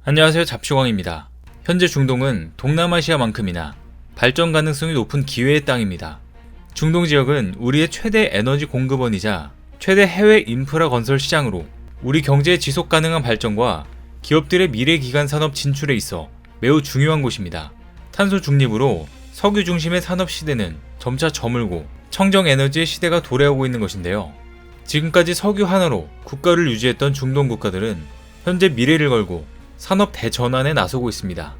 안녕하세요. 잡시광입니다. 현재 중동은 동남아시아만큼이나 발전 가능성이 높은 기회의 땅입니다. 중동 지역은 우리의 최대 에너지 공급원이자 최대 해외 인프라 건설 시장으로 우리 경제의 지속 가능한 발전과 기업들의 미래 기간 산업 진출에 있어 매우 중요한 곳입니다. 탄소 중립으로 석유 중심의 산업 시대는 점차 저물고 청정 에너지의 시대가 도래하고 있는 것인데요. 지금까지 석유 하나로 국가를 유지했던 중동 국가들은 현재 미래를 걸고 산업 대전환에 나서고 있습니다.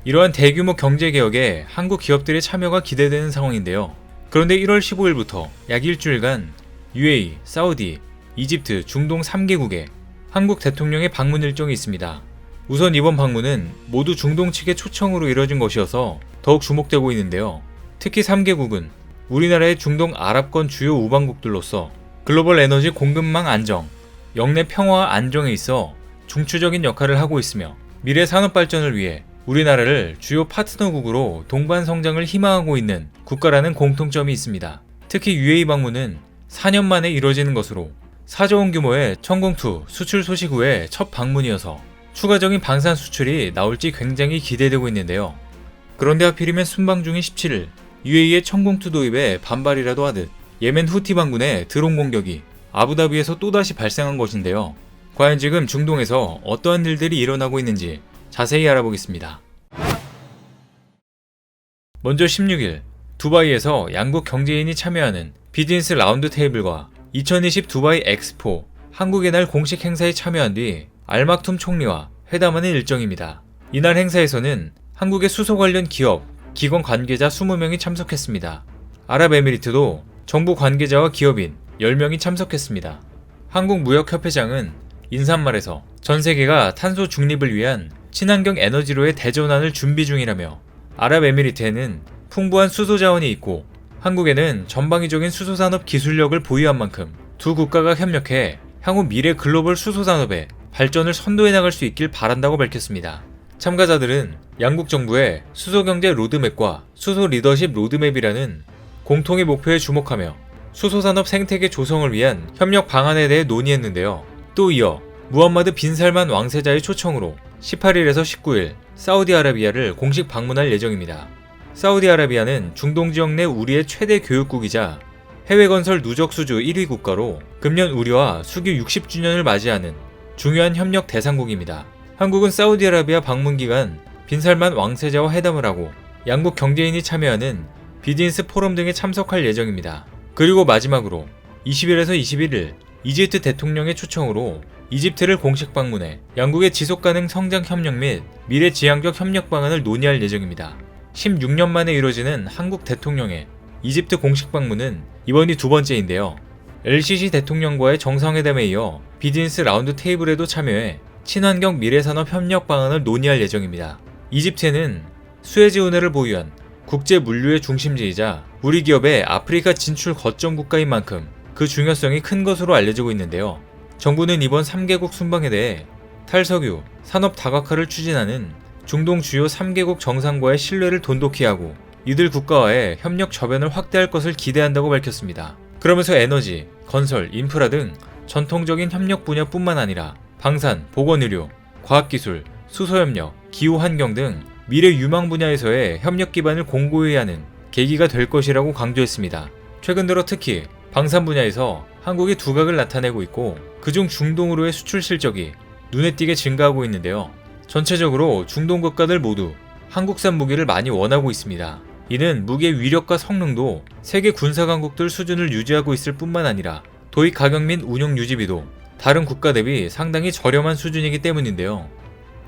이러한 대규모 경제개혁에 한국 기업들의 참여가 기대되는 상황인데요. 그런데 1월 15일부터 약 일주일간 UAE, 사우디, 이집트, 중동 3개국에 한국 대통령의 방문 일정이 있습니다. 우선 이번 방문은 모두 중동 측의 초청으로 이뤄진 것이어서 더욱 주목되고 있는데요. 특히 3개국은 우리나라의 중동 아랍권 주요 우방국들로서 글로벌 에너지 공급망 안정, 영내 평화와 안정에 있어 중추적인 역할을 하고 있으며 미래 산업 발전을 위해 우리나라를 주요 파트너국으로 동반 성장을 희망하고 있는 국가라는 공통점이 있습니다. 특히 UAE 방문은 4년 만에 이뤄지는 것으로 4조 원 규모의 천공투 수출 소식 후에 첫 방문이어서 추가적인 방산 수출이 나올지 굉장히 기대되고 있는데요. 그런데 하필이면 순방 중인 17일 UAE의 천공투 도입에 반발이라도 하듯 예멘 후티 반군의 드론 공격이 아부다비에서 또다시 발생한 것인데요. 과연 지금 중동에서 어떠한 일들이 일어나고 있는지 자세히 알아보겠습니다. 먼저 16일 두바이에서 양국 경제인이 참여하는 비즈니스 라운드 테이블과 2020 두바이 엑스포 한국의 날 공식 행사에 참여한 뒤 알막툼 총리와 회담하는 일정입니다. 이날 행사에서는 한국의 수소 관련 기업, 기관 관계자 20명이 참석했습니다. 아랍에미리트도 정부 관계자와 기업인 10명이 참석했습니다. 한국무역협회장은 인사말에서 전 세계가 탄소 중립을 위한 친환경 에너지로의 대전환을 준비 중이라며 아랍에미리트에는 풍부한 수소 자원이 있고 한국에는 전방위적인 수소산업 기술력을 보유한 만큼 두 국가가 협력해 향후 미래 글로벌 수소산업의 발전을 선도해 나갈 수 있길 바란다고 밝혔습니다. 참가자들은 양국 정부의 수소경제 로드맵과 수소 리더십 로드맵이라는 공통의 목표에 주목하며 수소산업 생태계 조성을 위한 협력 방안에 대해 논의했는데요. 또 이어 무함마드 빈 살만 왕세자의 초청으로 18일에서 19일 사우디아라비아를 공식 방문할 예정입니다. 사우디아라비아는 중동 지역 내 우리의 최대 교육국이자 해외 건설 누적 수주 1위 국가로 금년 우리와 수교 60주년을 맞이하는 중요한 협력 대상국입니다. 한국은 사우디아라비아 방문 기간 빈 살만 왕세자와 회담을 하고 양국 경제인이 참여하는 비즈니스 포럼 등에 참석할 예정입니다. 그리고 마지막으로 20일에서 21일 이집트 대통령의 초청으로 이집트를 공식 방문해 양국의 지속가능 성장 협력 및 미래지향적 협력 방안을 논의할 예정입니다. 16년 만에 이뤄지는 한국 대통령의 이집트 공식 방문은 이번이 두 번째인데요. LCC 대통령과의 정상회담에 이어 비즈니스 라운드 테이블에도 참여해 친환경 미래산업 협력 방안을 논의할 예정입니다. 이집트는 수에즈 운해를 보유한 국제 물류의 중심지이자 우리 기업의 아프리카 진출 거점 국가인 만큼 그 중요성이 큰 것으로 알려지고 있는데요. 정부는 이번 3개국 순방에 대해 탈석유, 산업 다각화를 추진하는 중동 주요 3개국 정상과의 신뢰를 돈독히 하고 이들 국가와의 협력 저변을 확대할 것을 기대한다고 밝혔습니다. 그러면서 에너지, 건설, 인프라 등 전통적인 협력 분야뿐만 아니라 방산, 보건의료, 과학기술, 수소협력, 기후환경 등 미래 유망 분야에서의 협력 기반을 공고히 하는 계기가 될 것이라고 강조했습니다. 최근 들어 특히 방산 분야에서 한국이 두각을 나타내고 있고 그중 중동으로의 수출 실적이 눈에 띄게 증가하고 있는데요. 전체적으로 중동 국가들 모두 한국산 무기를 많이 원하고 있습니다. 이는 무기의 위력과 성능도 세계 군사 강국들 수준을 유지하고 있을 뿐만 아니라 도입 가격 및 운용 유지비도 다른 국가 대비 상당히 저렴한 수준이기 때문인데요.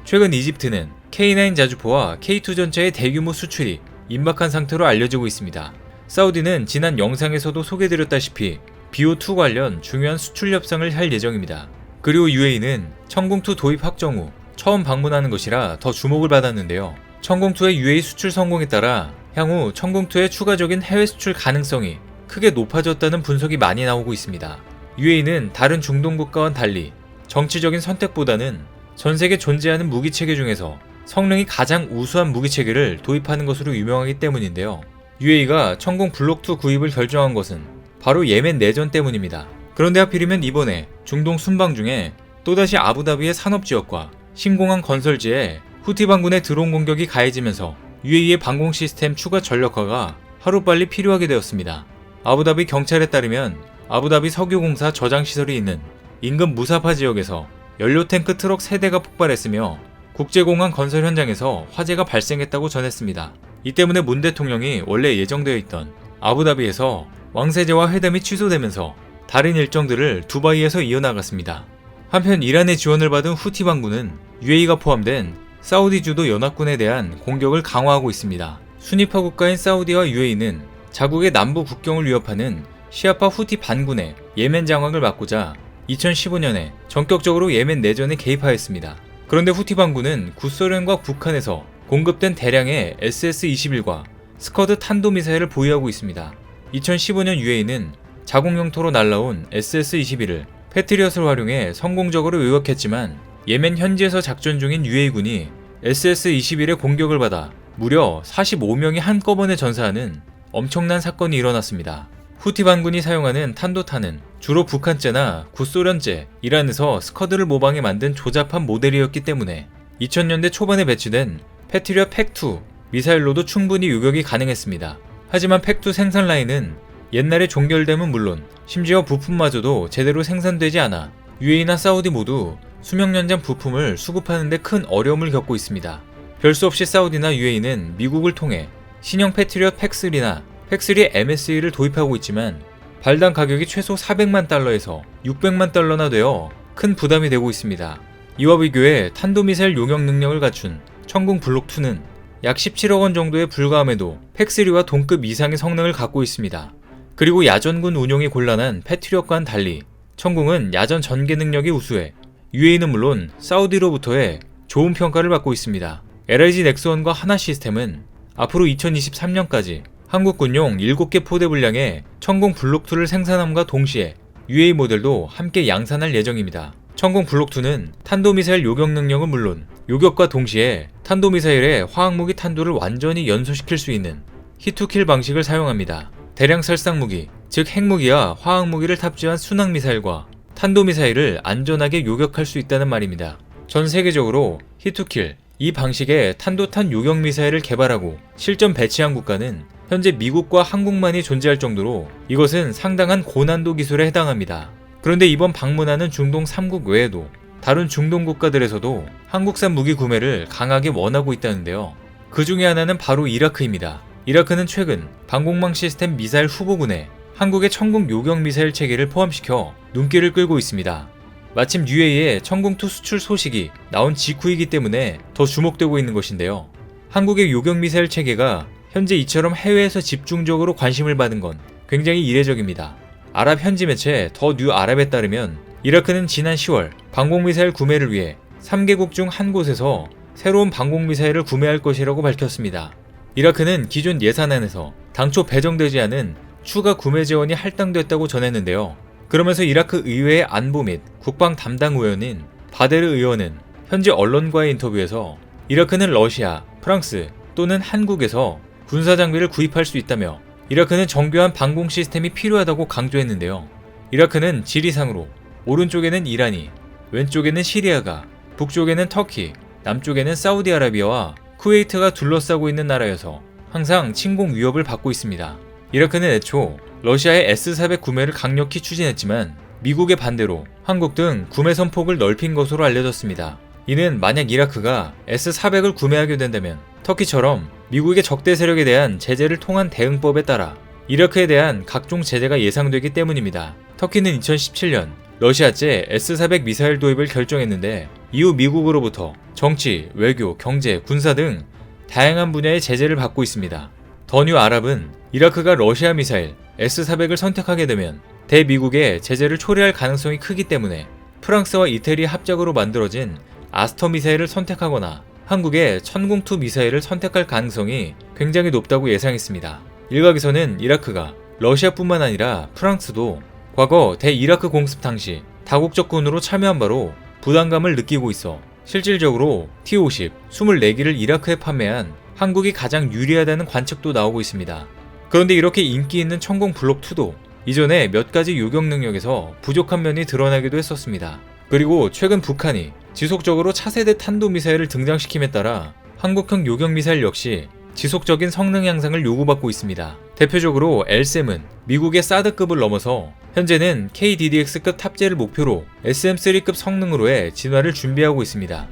최근 이집트는 K9 자주포와 K2 전차의 대규모 수출이 임박한 상태로 알려지고 있습니다. 사우디는 지난 영상에서도 소개드렸다시피 BO2 관련 중요한 수출 협상을 할 예정입니다. 그리고 UAE는 천공투 도입 확정 후 처음 방문하는 것이라 더 주목을 받았는데요. 천공투의 UAE 수출 성공에 따라 향후 천공투의 추가적인 해외 수출 가능성이 크게 높아졌다는 분석이 많이 나오고 있습니다. UAE는 다른 중동 국가와는 달리 정치적인 선택보다는 전세계 존재하는 무기체계 중에서 성능이 가장 우수한 무기체계를 도입하는 것으로 유명하기 때문인데요. UAE가 천공 블록2 구입을 결정한 것은 바로 예멘 내전 때문입니다. 그런데 하필이면 이번에 중동 순방 중에 또다시 아부다비의 산업지역과 신공항 건설지에 후티 반군의 드론 공격이 가해지면서 UAE의 방공 시스템 추가 전력화가 하루빨리 필요하게 되었습니다. 아부다비 경찰에 따르면 아부다비 석유공사 저장시설이 있는 인근 무사파 지역에서 연료 탱크 트럭 3대가 폭발했으며 국제공항 건설 현장에서 화재가 발생했다고 전했습니다. 이 때문에 문 대통령이 원래 예정되어 있던 아부다비에서 왕세제와 회담이 취소되면서 다른 일정들을 두바이에서 이어나갔습니다. 한편 이란의 지원을 받은 후티 반군은 UAE가 포함된 사우디 주도 연합군에 대한 공격을 강화하고 있습니다. 순위파 국가인 사우디와 UAE는 자국의 남부 국경을 위협하는 시아파 후티 반군의 예멘 장악을 막고자 2015년에 전격적으로 예멘 내전에 개입하였습니다. 그런데 후티 반군은 구소련과 북한에서 공급된 대량의 SS-21과 스커드 탄도미사일을 보유하고 있습니다. 2015년 UAE는 자국 영토로 날라온 SS-21을 패트리엇을 활용해 성공적으로 요격했지만 예멘 현지에서 작전 중인 UAE군이 SS-21의 공격을 받아 무려 45명이 한꺼번에 전사하는 엄청난 사건이 일어났습니다. 후티 반군이 사용하는 탄도탄은 주로 북한제나 구소련제, 이란에서 스커드를 모방해 만든 조잡한 모델이었기 때문에 2000년대 초반에 배치된 패트리엇 팩2 미사일로도 충분히 요격이 가능했습니다. 하지만 팩2 생산 라인은 옛날에 종결됨은 물론 심지어 부품마저도 제대로 생산되지 않아 UAE나 사우디 모두 수명 연장 부품을 수급하는 데 큰 어려움을 겪고 있습니다. 별 수 없이 사우디나 UAE는 미국을 통해 신형 패트리엇 팩3나 팩3 MSE를 도입하고 있지만 발당 가격이 최소 400만 달러에서 600만 달러나 되어 큰 부담이 되고 있습니다. 이와 비교해 탄도미사일 용역 능력을 갖춘 천궁 블록2는 약 17억 원 정도에 불과함에도 팩3와 동급 이상의 성능을 갖고 있습니다. 그리고 야전군 운용이 곤란한 패트리엇과는 달리 천궁은 야전 전개 능력이 우수해 UAE는 물론 사우디로부터의 좋은 평가를 받고 있습니다. LIG 넥스원과 하나 시스템은 앞으로 2023년까지 한국군용 7개 포대 분량의 천궁 블록2를 생산함과 동시에 UAE 모델도 함께 양산할 예정입니다. 천궁 블록2는 탄도미사일 요격 능력은 물론 요격과 동시에 탄도미사일의 화학무기 탄두를 완전히 연소시킬 수 있는 히투킬 방식을 사용합니다. 대량 살상무기, 즉 핵무기와 화학무기를 탑재한 순항미사일과 탄도미사일을 안전하게 요격할 수 있다는 말입니다. 전 세계적으로 히투킬, 이 방식의 탄도탄 요격미사일을 개발하고 실전 배치한 국가는 현재 미국과 한국만이 존재할 정도로 이것은 상당한 고난도 기술에 해당합니다. 그런데 이번 방문하는 중동 3국 외에도 다른 중동 국가들에서도 한국산 무기 구매를 강하게 원하고 있다는데요. 그 중에 하나는 바로 이라크입니다. 이라크는 최근 방공망 시스템 미사일 후보군에 한국의 천궁 요격 미사일 체계를 포함시켜 눈길을 끌고 있습니다. 마침 UAE의 천궁2 수출 소식이 나온 직후이기 때문에 더 주목되고 있는 것인데요. 한국의 요격 미사일 체계가 현재 이처럼 해외에서 집중적으로 관심을 받은 건 굉장히 이례적입니다. 아랍 현지 매체 더 뉴 아랍에 따르면 이라크는 지난 10월 방공미사일 구매를 위해 3개국 중 한 곳에서 새로운 방공미사일을 구매할 것이라고 밝혔습니다. 이라크는 기존 예산안에서 당초 배정되지 않은 추가 구매 지원이 할당됐다고 전했는데요. 그러면서 이라크 의회의 안보 및 국방 담당 의원인 바데르 의원은 현지 언론과의 인터뷰에서 이라크는 러시아, 프랑스 또는 한국에서 군사장비를 구입할 수 있다며 이라크는 정교한 방공 시스템이 필요하다고 강조했는데요. 이라크는 지리상으로 오른쪽에는 이란이, 왼쪽에는 시리아가, 북쪽에는 터키, 남쪽에는 사우디아라비아와 쿠웨이트가 둘러싸고 있는 나라여서 항상 침공 위협을 받고 있습니다. 이라크는 애초 러시아의 S-400 구매를 강력히 추진했지만 미국의 반대로 한국 등 구매 선폭을 넓힌 것으로 알려졌습니다. 이는 만약 이라크가 S-400을 구매하게 된다면 터키처럼 미국의 적대 세력에 대한 제재를 통한 대응법에 따라 이라크에 대한 각종 제재가 예상되기 때문입니다. 터키는 2017년 러시아제 S-400 미사일 도입을 결정했는데 이후 미국으로부터 정치, 외교, 경제, 군사 등 다양한 분야의 제재를 받고 있습니다. 더 뉴 아랍은 이라크가 러시아 미사일 S-400을 선택하게 되면 대미국의 제재를 초래할 가능성이 크기 때문에 프랑스와 이태리 합작으로 만들어진 아스터 미사일을 선택하거나 한국의 천궁2 미사일을 선택할 가능성이 굉장히 높다고 예상했습니다. 일각에서는 이라크가 러시아뿐만 아니라 프랑스도 과거 대이라크 공습 당시 다국적군으로 참여한 바로 부담감을 느끼고 있어 실질적으로 T-50 24기를 이라크에 판매한 한국이 가장 유리하다는 관측도 나오고 있습니다. 그런데 이렇게 인기 있는 천궁 블록2도 이전에 몇 가지 요격 능력에서 부족한 면이 드러나기도 했었습니다. 그리고 최근 북한이 지속적으로 차세대 탄도미사일을 등장시킴에 따라 한국형 요격미사일 역시 지속적인 성능 향상을 요구받고 있습니다. 대표적으로 LSAM은 미국의 사드급을 넘어서 현재는 KDDX급 탑재를 목표로 SM3급 성능으로의 진화를 준비하고 있습니다.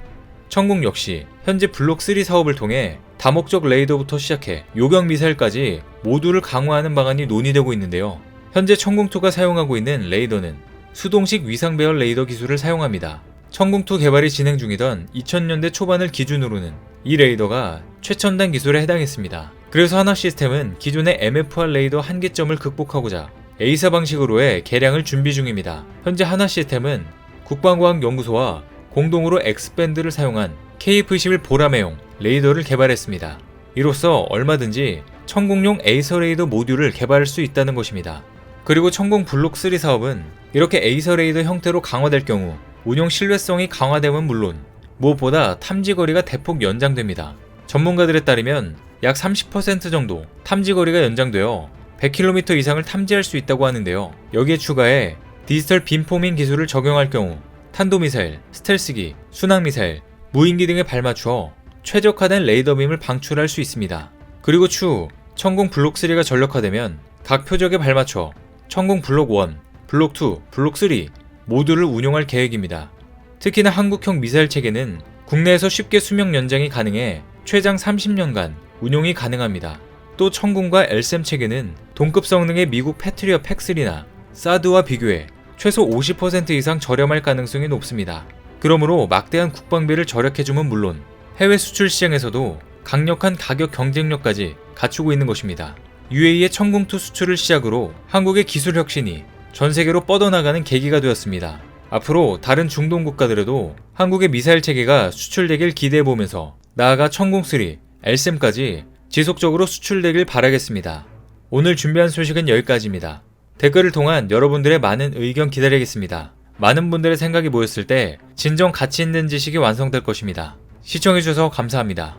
천궁 역시 현재 블록3 사업을 통해 다목적 레이더부터 시작해 요격미사일까지 모두를 강화하는 방안이 논의되고 있는데요. 현재 천궁2가 사용하고 있는 레이더는 수동식 위상배열 레이더 기술을 사용합니다. 천궁2 개발이 진행 중이던 2000년대 초반을 기준으로는 이 레이더가 최첨단 기술에 해당했습니다. 그래서 하나시스템은 기존의 MFR 레이더 한계점을 극복하고자 A사 방식으로의 개량을 준비 중입니다. 현재 하나시스템은 국방과학연구소와 공동으로 X밴드를 사용한 KF-21 보라매용 레이더를 개발했습니다. 이로써 얼마든지 천궁용 에이서 레이더 모듈을 개발할 수 있다는 것입니다. 그리고 천궁 블록3 사업은 이렇게 에이서 레이더 형태로 강화될 경우 운용 신뢰성이 강화됨은 물론 무엇보다 탐지거리가 대폭 연장됩니다. 전문가들에 따르면 약 30% 정도 탐지거리가 연장되어 100km 이상을 탐지할 수 있다고 하는데요. 여기에 추가해 디지털 빔포밍 기술을 적용할 경우 탄도미사일, 스텔스기, 순항미사일, 무인기 등에 발맞추어 최적화된 레이더빔을 방출할 수 있습니다. 그리고 추후 천궁 블록3가 전력화되면 각 표적에 발맞춰 천궁 블록1, 블록2, 블록3 모두를 운용할 계획입니다. 특히나 한국형 미사일 체계는 국내에서 쉽게 수명 연장이 가능해 최장 30년간 운용이 가능합니다. 또 천궁과 LSAM 체계는 동급 성능의 미국 패트리엇 팩3나 사드와 비교해 최소 50% 이상 저렴할 가능성이 높습니다. 그러므로 막대한 국방비를 절약해주면 물론 해외 수출 시장에서도 강력한 가격 경쟁력까지 갖추고 있는 것입니다. UAE의 천궁2 수출을 시작으로 한국의 기술 혁신이 전 세계로 뻗어나가는 계기가 되었습니다. 앞으로 다른 중동 국가들에도 한국의 미사일 체계가 수출되길 기대해보면서 나아가 천궁3, LSAM까지 지속적으로 수출되길 바라겠습니다. 오늘 준비한 소식은 여기까지입니다. 댓글을 통한 여러분들의 많은 의견 기다리겠습니다. 많은 분들의 생각이 모였을 때 진정 가치 있는 지식이 완성될 것입니다. 시청해주셔서 감사합니다.